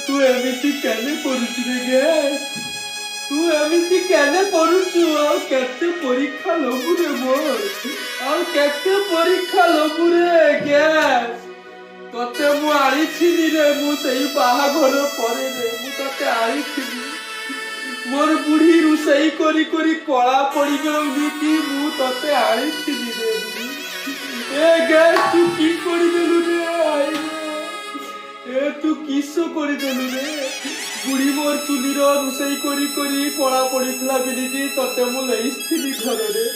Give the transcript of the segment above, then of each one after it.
ତୁ ଏମିତି କେନେ କରୁଛୁ ରେ ଗ୍ୟାସ୍? ତୁ ଏମିତି କେନେ କରୁଛୁ? ଆଉ କେତେ ପରୀକ୍ଷା ଲବୁ ରେ ମୋର? ଆଉ କେତେ ପରୀକ୍ଷା ଲବୁ ରେ ଗ୍ୟାସ୍? ତତେ ମୁଁ ଆଣିଥିଲି ରେ, ମୁଁ ସେଇ ବାହାଘର ପରେ ରେ ମୁଁ ତତେ ଆଣିଥିଲି। ମୋର ବୁଢୀ ରୋଷେଇ କରି କରି କଳା ପଡିଗଲି କି ମୁଁ ତତେ ଆଣିଥିଲି ରେ ବୁଢୀ। ଏ ଗ୍ୟାସ୍ ତୁ কি କରିଦେଲୁ রে? তু কিস କରିଦେଲୁ রে? ବୁଢୀ ମୋର ଚୁଲିର ରୋଷେଇ କରି କରି କଳା ପଡିଥିଲା ବିଲିକି ତତେ ମୁଁ ନେଇଥିଲି ଘରରେ।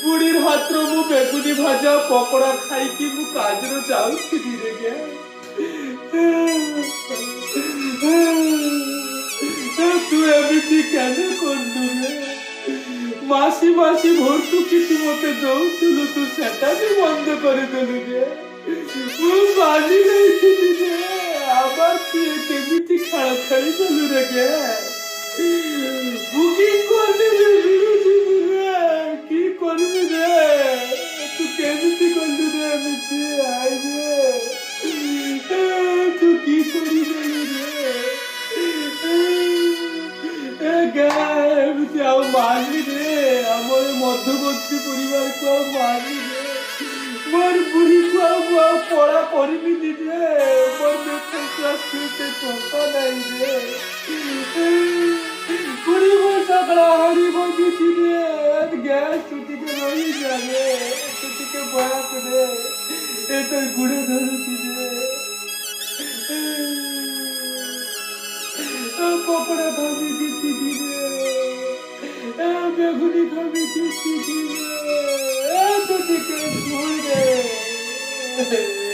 ବୁଢୀର ହାତର ମୁଁ ବେଗୁନି ଭାଜା ପକୋଡା ଖାଇକି ମୁଁ କାଜର ଯାଉଥିଲି ରେ ଗ୍ୟାସ୍। ତୁ ଏମିତି କେନେ କଲୁ ରେ? ମାସି ମାସି ଭର୍ତ୍ତୁକି ତୁ ମତେ ଦଉଥିଲୁ, ତୁ ସେଟା ବି ବନ୍ଦ କରିଦେଲୁ ରେ। ମୁଁ ମାନି ନେଇଥିଲି ରେ, আবার তুই কেমিতি খেলা খেলিদেলু রে গ্যাস। বুকিং করলি রে, কি করবি রে? তুই কেমিতি করলু রে এমিতি? আই রে তুই কি করিদেলু রে? এমিতি ଆଉ ମାରନି ରେ, ଆମର ମଧ୍ୟବର୍ତ୍ତୀ ପରିବାରକୁ ଆଉ ମାରନି ରେ। ମୋର ବୁଢୀକୁ ଆଉ ମୁଁ ଆଉ କଳା କରିବିନି ରେ। ମୋର ବେତନଟା ଟଙ୍କା ନାହିଁ ରେ। ବୁଢୀ ମୋ ସକାଳ ହାଡି ବଗୁଛି ରେ। ଗ୍ୟାସ୍ ତୁ ଟିକେ ରହିଯା ରେ, ତୁ ଟିକେ ବୟାସ ରେ। ଏ ତୋ ଗୁଡ ଧରୁଛି ରେ। ପକୋଡା ଖାବି କିଛି ରେ, বেগুনি খাবি কি? তু ଟିକେ ଶୁଣ ରେ।